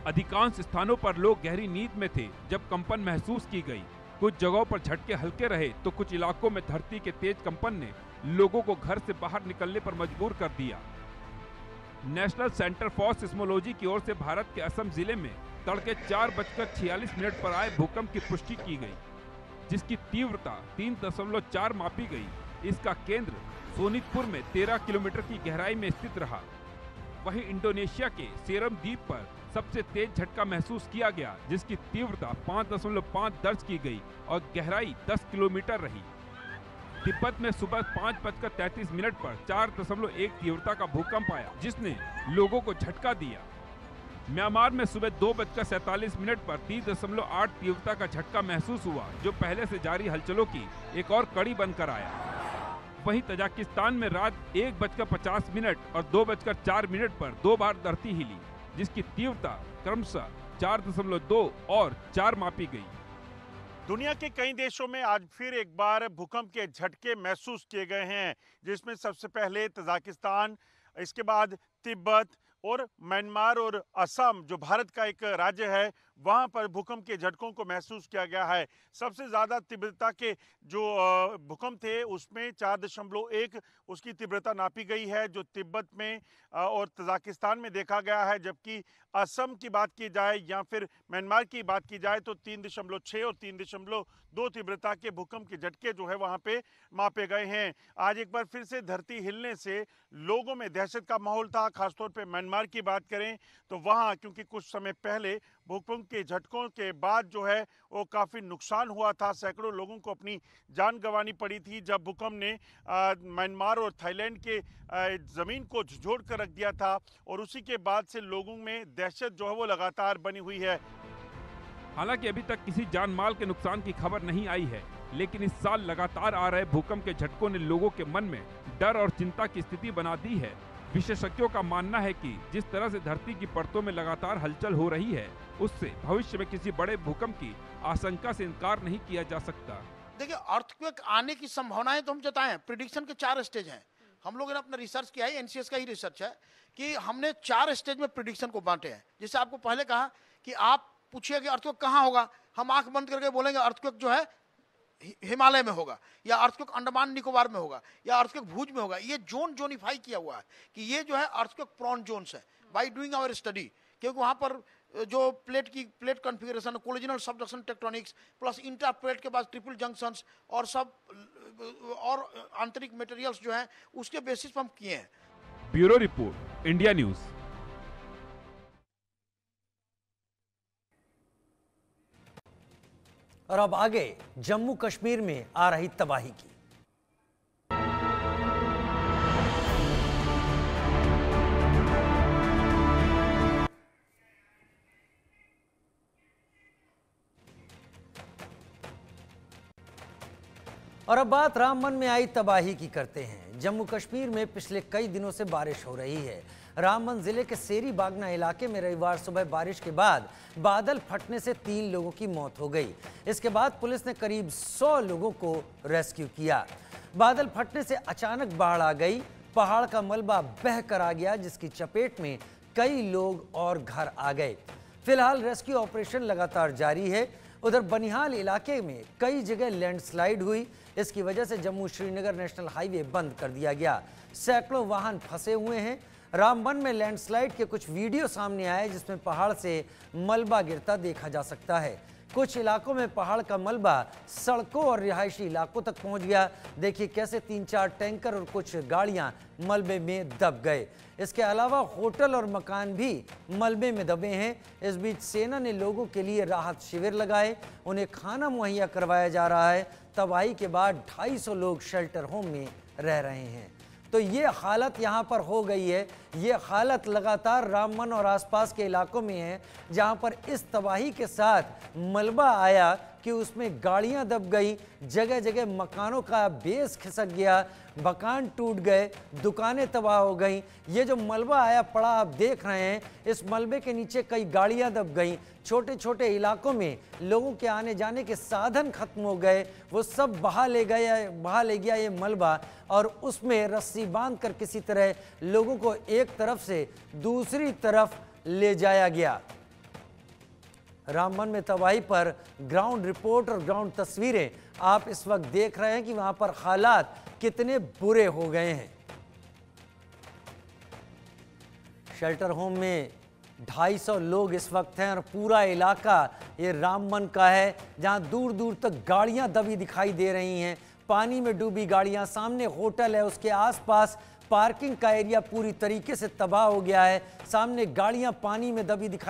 अधिकांश स्थानों पर लोग गहरी नींद में थे जब कंपन महसूस की गई। कुछ जगहों पर झटके हल्के रहे तो कुछ इलाकों में धरती के तेज कंपन ने लोगों को घर से बाहर निकलने पर मजबूर कर दिया। नेशनल सेंटर फॉर सिस्मोलॉजी की ओर से भारत के असम जिले में तड़के 4:46 पर आए भूकंप की पुष्टि की गई, जिसकी तीव्रता 3.4 मापी गई। इसका केंद्र सोनितपुर में 13 किलोमीटर की गहराई में स्थित रहा। वहीं इंडोनेशिया के सेरम द्वीप पर सबसे तेज झटका महसूस किया गया, जिसकी तीव्रता 5.5 दर्ज की गई और गहराई 10 किलोमीटर रही। तिब्बत में सुबह 5:33 पर 4.1 तीव्रता का भूकंप आया, जिसने लोगों को झटका दिया। म्यांमार में सुबह 2:47 पर 3.8 तीव्रता का झटका महसूस हुआ, जो पहले से जारी हलचलों की एक और कड़ी बनकर आया। वहीं तजाकिस्तान में रात 1:50 और 2:04 पर 2 बार धरती हिली, जिसकी तीव्रता क्रमशः 4.2 और 4 मापी गई। दुनिया के कई देशों में आज फिर एक बार भूकंप के झटके महसूस किए गए हैं, जिसमें सबसे पहले तजाकिस्तान, इसके बाद तिब्बत और म्यांमार और असम जो भारत का एक राज्य है, वहां पर भूकंप के झटकों को महसूस किया गया है। सबसे ज़्यादा तीव्रता के जो भूकंप थे उसमें 4.1 उसकी तीव्रता नापी गई है, जो तिब्बत में और तजाकिस्तान में देखा गया है। जबकि असम की बात की जाए या फिर म्यांमार की बात की जाए तो 3.6 और 3.2 तीव्रता के भूकंप के झटके जो है वहाँ पे मापे गए हैं। आज एक बार फिर से धरती हिलने से लोगों में दहशत का माहौल था। खासतौर पे म्यांमार की बात करें तो वहाँ क्योंकि कुछ समय पहले भूकंप के झटकों के बाद जो है वो काफ़ी नुकसान हुआ था, सैकड़ों लोगों को अपनी जान गंवानी पड़ी थी जब भूकंप ने म्यांमार और थाईलैंड के ज़मीन को झंझोड़ कर रख दिया था, और उसी के बाद से लोगों में दहशत जो है वो लगातार बनी हुई है। हालांकि अभी तक किसी जान माल के नुकसान की खबर नहीं आई है, लेकिन इस साल लगातार आ रहे भूकंप के झटकों ने लोगों के मन में डर और चिंता की स्थिति बना दी है। विशेषज्ञों का मानना है कि जिस तरह से धरती की परतों में लगातार हलचल हो रही है, उससे भविष्य में किसी बड़े भूकंप की आशंका से इनकार नहीं किया जा सकता। देखिए, अर्थक्वेक आने की संभावनाएं तो हम जताएं। प्रिडिक्शन के 4 स्टेज हैं। हम लोगों ने अपना रिसर्च किया है, एनसीएस का ही रिसर्च है कि हमने 4 स्टेज में प्रिडिक्शन को बांटे हैं। जैसे आपको पहले कहा कि आप पूछिए कि अर्थक्वेक कहाँ होगा, हम आंख बंद करके बोलेंगे अर्थक्वेक जो है हिमालय में होगा, या अर्थक्वेक अंडमान निकोबार में होगा, या अर्थक्वेक भुज में होगा। ये जोनिफाई किया हुआ है कि ये जो है अर्थक्वेक प्रोन जोन्स है बाय डूइंग आवर स्टडी, क्योंकि वहां पर जो plate configuration, collisional subduction tectonics plus interplate के बाद ट्रिपल जंक्शंस और सब और आंतरिक मटेरियल्स जो है उसके बेसिस पर हम किए हैं। Bureau report, India news. और अब आगे जम्मू कश्मीर में आ रही तबाही की। और अब बात रामबन में आई तबाही की करते हैं। जम्मू कश्मीर में पिछले कई दिनों से बारिश हो रही है। रामबन जिले के सेरी बागना इलाके में रविवार सुबह बारिश के बाद बादल फटने से 3 लोगों की मौत हो गई। इसके बाद पुलिस ने करीब 100 लोगों को रेस्क्यू किया। बादल फटने से अचानक बाढ़ आ गई। पहाड़ का मलबा बह कर आ गया, जिसकी चपेट में कई लोग और घर आ गए। फिलहाल रेस्क्यू ऑपरेशन लगातार जारी है। उधर बनिहाल इलाके में कई जगह लैंडस्लाइड हुई। इसकी वजह से जम्मू श्रीनगर नेशनल हाईवे बंद कर दिया गया। सैकड़ों वाहन फंसे हुए हैं। रामबन में लैंडस्लाइड के कुछ वीडियो सामने आए, जिसमें पहाड़ से मलबा गिरता देखा जा सकता है। कुछ इलाकों में पहाड़ का मलबा सड़कों और रिहायशी इलाकों तक पहुंच गया। देखिए कैसे 3-4 टैंकर और कुछ गाड़ियां मलबे में दब गए। इसके अलावा होटल और मकान भी मलबे में दबे हैं। इस बीच सेना ने लोगों के लिए राहत शिविर लगाए, उन्हें खाना मुहैया करवाया जा रहा है। तबाही के बाद 250 लोग शेल्टर होम में रह रहे हैं। तो ये हालत यहाँ पर हो गई है। ये हालत लगातार रामबन और आसपास के इलाकों में है, जहाँ पर इस तबाही के साथ मलबा आया कि उसमें गाड़ियाँ दब गई, जगह जगह मकानों का बेस खिसक गया, मकान टूट गए, दुकानें तबाह हो गई। ये जो मलबा आया पड़ा आप देख रहे हैं, इस मलबे के नीचे कई गाड़ियाँ दब गई। छोटे छोटे इलाकों में लोगों के आने जाने के साधन खत्म हो गए, वो सब बहा ले गया ये मलबा, और उसमें रस्सी बांधकर किसी तरह लोगों को एक तरफ से दूसरी तरफ ले जाया गया। रामबन में तबाही पर ग्राउंड रिपोर्ट और ग्राउंड तस्वीरें आप इस वक्त देख रहे हैं कि वहां पर हालात कितने बुरे हो गए हैं। शेल्टर होम में 250 लोग इस वक्त हैं और पूरा इलाका ये रामबन का है, जहां दूर दूर तक गाड़ियां दबी दिखाई दे रही हैं, पानी में डूबी गाड़ियां। सामने होटल है, उसके आसपास पार्किंग का एरिया पूरी तरीके से तबाह हो गया है। सामने गाड़ियां पानी में दबी दिखाई